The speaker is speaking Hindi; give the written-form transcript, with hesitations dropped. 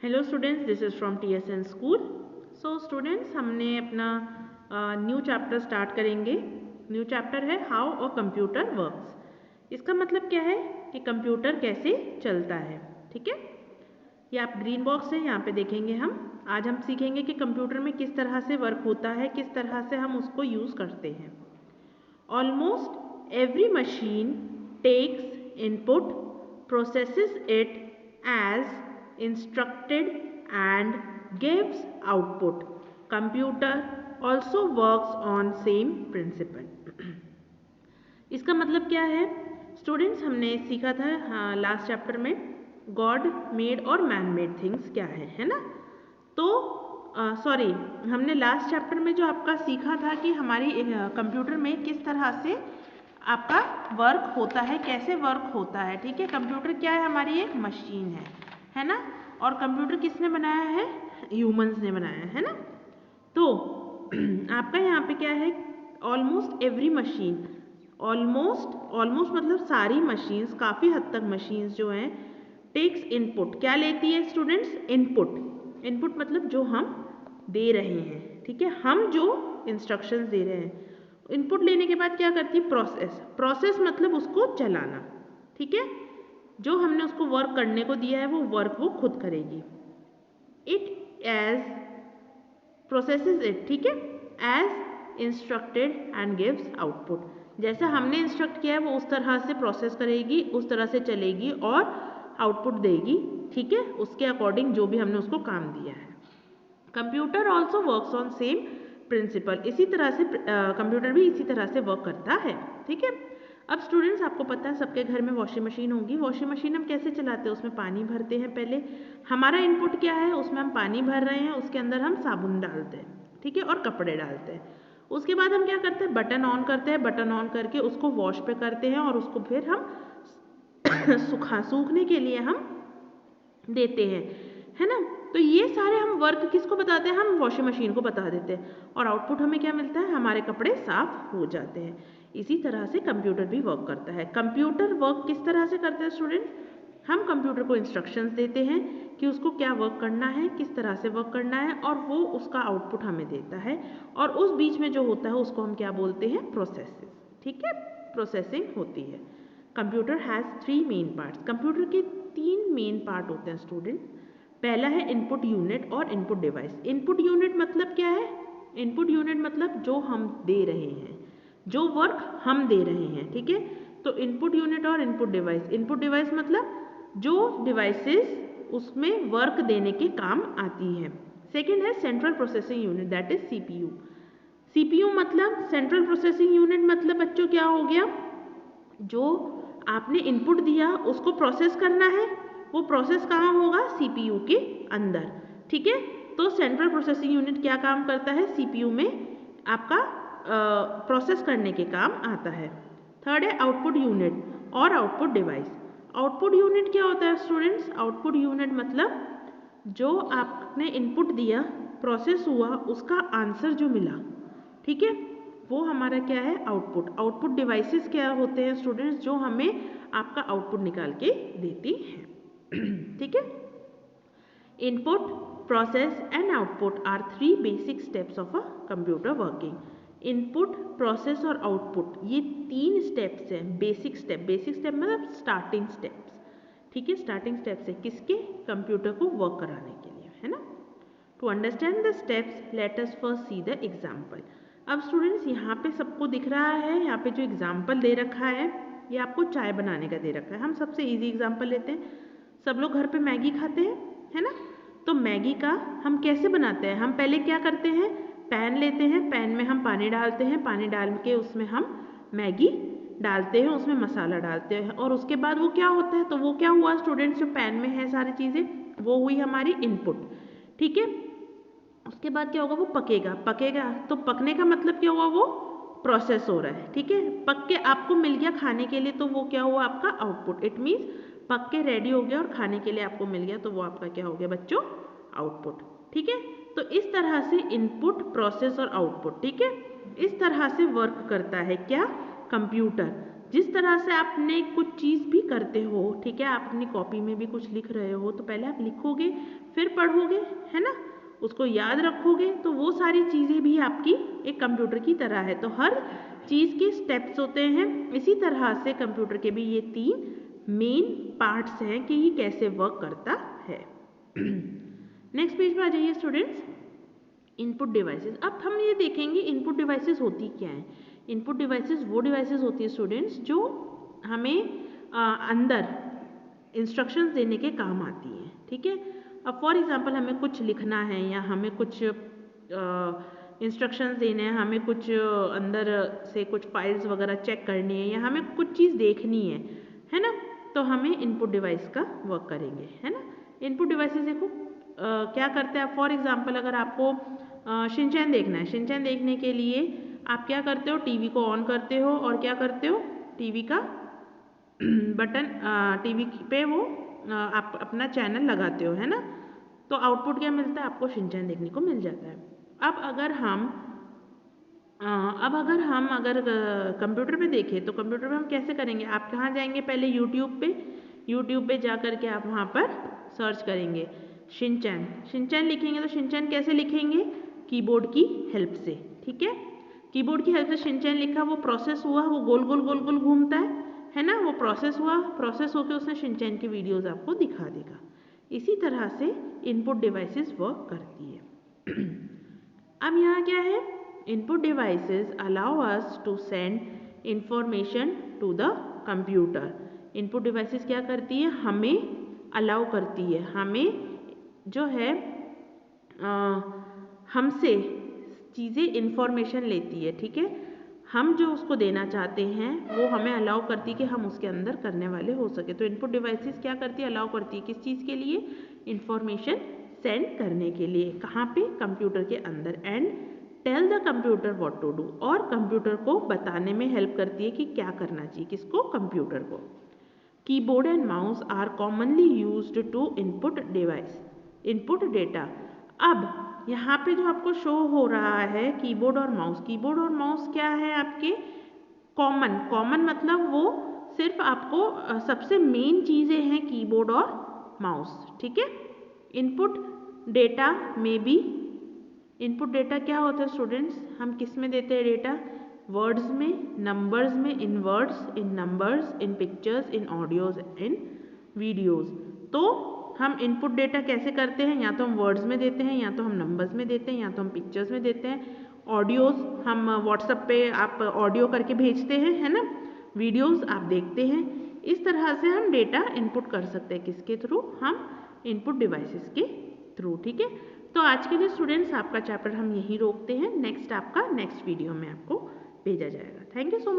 Hello students, this is from TSN school. So students, हमने अपना न्यू चैप्टर स्टार्ट करेंगे। न्यू चैप्टर है हाउ अ कंप्यूटर वर्क्स। इसका मतलब क्या है कि कंप्यूटर कैसे चलता है। ठीक है, ये आप ग्रीन बॉक्स है, यहाँ पे देखेंगे हम। आज हम सीखेंगे कि कंप्यूटर में किस तरह से वर्क होता है, किस तरह से हम उसको यूज़ करते हैं। Almost every machine takes input, processes it as instructed and gives output. Computer also works on same principle. इसका मतलब क्या है स्टूडेंट्स? हमने सीखा था लास्ट चैप्टर में गॉड मेड और मैन मेड थिंग्स क्या है ना। तो सॉरी, हमने लास्ट चैप्टर में जो आपका सीखा था कि हमारी कंप्यूटर में किस तरह से आपका वर्क होता है, कैसे वर्क होता है। ठीक है, कंप्यूटर क्या है? हमारी एक मशीन है ना। और कंप्यूटर किसने बनाया है? ह्यूमंस ने बनाया है ना। तो आपका यहाँ पे क्या है? ऑलमोस्ट एवरी मशीन, ऑलमोस्ट मतलब सारी मशीन्स, काफ़ी हद तक मशीन्स जो हैं टेक्स इनपुट। क्या लेती है स्टूडेंट्स? इनपुट मतलब जो हम दे रहे हैं। ठीक है, हम जो इंस्ट्रक्शंस दे रहे हैं, इनपुट लेने के बाद क्या करती है? प्रोसेस मतलब उसको चलाना। ठीक है, जो हमने उसको वर्क करने को दिया है वो वर्क वो खुद करेगी। इट एज प्रोसेसेस इट, ठीक है, as instructed and gives output. जैसा हमने इंस्ट्रक्ट किया है वो उस तरह से प्रोसेस करेगी, उस तरह से चलेगी और आउटपुट देगी। ठीक है, उसके अकॉर्डिंग जो भी हमने उसको काम दिया है। Computer also works on same principle. इसी तरह से कंप्यूटर भी इसी तरह से वर्क करता है। ठीक है, अब स्टूडेंट्स आपको पता है सबके घर में वॉशिंग मशीन होगी। वॉशिंग मशीन हम कैसे चलाते हैं? उसमें पानी भरते हैं। पहले हमारा इनपुट क्या है? उसमें हम पानी भर रहे हैं, उसके अंदर हम साबुन डालते हैं। ठीक है, और कपड़े डालते हैं। उसके बाद हम क्या करते हैं? बटन ऑन करते हैं। बटन ऑन करके उसको वॉश पे करते हैं और उसको फिर हम सूखने के लिए हम देते हैं, है ना। तो ये सारे हम वर्क किसको बताते हैं? हम वॉशिंग मशीन को बता देते हैं। और आउटपुट हमें क्या मिलता है? हमारे कपड़े साफ हो जाते हैं। इसी तरह से कंप्यूटर भी वर्क करता है। कंप्यूटर वर्क किस तरह से करता है स्टूडेंट? हम कंप्यूटर को इंस्ट्रक्शंस देते हैं कि उसको क्या वर्क करना है, किस तरह से वर्क करना है, और वो उसका आउटपुट हमें देता है। और उस बीच में जो होता है उसको हम क्या बोलते हैं? प्रोसेसेस। ठीक है, प्रोसेसिंग होती है। Computer has 3 main parts. Computer के 3 मेन पार्ट होते हैं स्टूडेंट। पहला है इनपुट यूनिट और इनपुट डिवाइस। इनपुट यूनिट मतलब क्या है? इनपुट यूनिट मतलब जो हम दे रहे हैं, जो वर्क हम दे रहे हैं। ठीक है, तो इनपुट यूनिट और इनपुट डिवाइस। इनपुट डिवाइस मतलब जो डिवाइसेस उसमें वर्क देने के काम आती है। सेकेंड है central processing unit, that is CPU। CPU मतलब सेंट्रल प्रोसेसिंग यूनिट मतलब बच्चों क्या हो गया? जो आपने इनपुट दिया उसको प्रोसेस करना है, वो प्रोसेस कहाँ होगा? CPU के अंदर। ठीक है, तो सेंट्रल प्रोसेसिंग यूनिट क्या काम करता है? CPU में आपका प्रोसेस करने के काम आता है। थर्ड है आउटपुट यूनिट और आउटपुट डिवाइस। आउटपुट यूनिट क्या होता है स्टूडेंट्स? आउटपुट यूनिट मतलब जो आपने इनपुट दिया, प्रोसेस हुआ, उसका आंसर जो मिला, ठीक है, वो हमारा क्या है? आउटपुट। आउटपुट डिवाइसेस क्या होते हैं स्टूडेंट्स? जो हमें आपका आउटपुट निकाल के देती हैं। ठीक है, input, process and output are 3 basic steps of a computer working. Input, process और आउटपुट, ये 3 स्टेप्स हैं, बेसिक स्टेप। बेसिक स्टेप मतलब स्टार्टिंग स्टेप्स। ठीक है, स्टार्टिंग स्टेप्स है किसके? कंप्यूटर को वर्क कराने के लिए, है ना। To understand the steps let us first see the example. अब स्टूडेंट्स यहाँ पे सबको दिख रहा है, यहाँ पे जो एग्जाम्पल दे रखा है ये आपको चाय बनाने का दे रखा है। हम सबसे इजी एग्जाम्पल लेते हैं। सब लोग घर पे मैगी खाते हैं, है ना। तो मैगी का हम कैसे बनाते हैं? हम पहले क्या करते हैं? पैन लेते हैं, पैन में हम पानी डालते हैं, पानी डाल के उसमें हम मैगी डालते हैं, उसमें मसाला डालते हैं, और उसके बाद वो क्या होता है? तो वो क्या हुआ स्टूडेंट्स? जो पैन में है सारी चीज़ें, वो हुई हमारी इनपुट। ठीक है, उसके बाद क्या होगा? वो पकेगा। तो पकने का मतलब क्या हुआ? वो प्रोसेस हो रहा है। ठीक है, पक के आपको मिल गया खाने के लिए, तो वो क्या हुआ? आपका आउटपुट। इट मीन्स पक के रेडी हो गया और खाने के लिए आपको मिल गया, तो वो आपका क्या हो गया बच्चों? आउटपुट। ठीक है, तो इस तरह से इनपुट, प्रोसेस और आउटपुट, ठीक है, इस तरह से वर्क करता है क्या? कंप्यूटर। जिस तरह से आपने कुछ चीज़ भी करते हो, ठीक है, आप अपनी कॉपी में भी कुछ लिख रहे हो तो पहले आप लिखोगे, फिर पढ़ोगे, है ना, उसको याद रखोगे, तो वो सारी चीज़ें भी आपकी एक कंप्यूटर की तरह है। तो हर चीज़ के स्टेप्स होते हैं। इसी तरह से कंप्यूटर के भी ये 3 मेन पार्ट्स हैं कि ये कैसे वर्क करता है। नेक्स्ट पेज पे आ जाइए स्टूडेंट्स। Input devices. अब हम ये देखेंगे इनपुट डिवाइसेस होती क्या है। इनपुट डिवाइसेस वो डिवाइसेस होती है स्टूडेंट्स जो हमें अंदर इंस्ट्रक्शंस देने के काम आती हैं, ठीक है। अब फॉर एग्जांपल हमें कुछ लिखना है या हमें कुछ इंस्ट्रक्शंस देने हैं, हमें कुछ अंदर से कुछ फाइल्स वगैरह चेक करनी है या हमें कुछ चीज़ देखनी है ना, तो हमें इनपुट डिवाइस का वर्क करेंगे, है ना। इनपुट डिवाइसेस देखो क्या करते हैं। फॉर एग्जांपल अगर आपको शिनचैन देखना है, शिनचैन देखने के लिए आप क्या करते हो, टीवी को ऑन करते हो और क्या करते हो, टीवी का बटन टीवी पे वो आप अपना चैनल लगाते हो, है ना, तो आउटपुट क्या मिलता है, आपको शिनचैन देखने को मिल जाता है। अब अगर हम अगर कंप्यूटर पे देखें तो कंप्यूटर पे हम कैसे करेंगे, आप कहाँ जाएंगे, पहले यूट्यूब पे जा कर के आप वहाँ पर सर्च करेंगे शिनचैन, शिनचैन लिखेंगे तो शिनचैन कैसे लिखेंगे, कीबोर्ड की हेल्प से, ठीक है। कीबोर्ड की हेल्प से शिनचैन लिखा, वो प्रोसेस हुआ, वो गोल गोल घूमता है ना, वो प्रोसेस हुआ, प्रोसेस होकर उसने शिनचैन की वीडियोस आपको दिखा देगा। इसी तरह से इनपुट डिवाइसेस वर्क करती है। अब यहाँ क्या है, input devices allow us to send information to the computer. Input devices क्या करती है, हमें अलाउ करती है, हमें जो है हमसे चीज़ें इंफॉर्मेशन लेती है, ठीक है। हम जो उसको देना चाहते हैं वो हमें अलाउ करती है कि हम उसके अंदर करने वाले हो सके। तो इनपुट डिवाइसेस क्या करती है, अलाउ करती है किस चीज़ के लिए, इंफॉर्मेशन सेंड करने के लिए, कहाँ पे, कंप्यूटर के अंदर। And tell the computer what to do, और कंप्यूटर को बताने में हेल्प करती है कि क्या करना चाहिए, किसको, कंप्यूटर को। Keyboard and mouse are commonly used to input device input data. अब यहाँ पे जो आपको शो हो रहा है कीबोर्ड और माउस, कीबोर्ड और माउस क्या है आपके, कॉमन मतलब वो सिर्फ आपको सबसे मेन चीज़ें हैं कीबोर्ड और माउस, ठीक है। इनपुट डेटा में भी, इनपुट डेटा क्या होता है स्टूडेंट्स, हम किस में देते हैं डेटा, वर्ड्स में, नंबर्स में, इन वर्ड्स, इन नंबर्स, इन पिक्चर्स, इन ऑडियोज, इन वीडियोज। तो हम इनपुट डेटा कैसे करते हैं, या तो हम वर्ड्स में देते हैं, या तो हम नंबर्स में देते हैं, या तो हम पिक्चर्स में देते हैं। ऑडियोज हम व्हाट्सएप पे आप ऑडियो करके भेजते हैं, है ना, वीडियोस आप देखते हैं। इस तरह से हम डेटा इनपुट कर सकते हैं, किसके थ्रू, हम इनपुट डिवाइसेस के थ्रू, ठीक है। तो आज के लिए स्टूडेंट्स आपका चैप्टर हम यहीं रोकते हैं, नेक्स्ट वीडियो में आपको भेजा जाएगा। Thank you so much.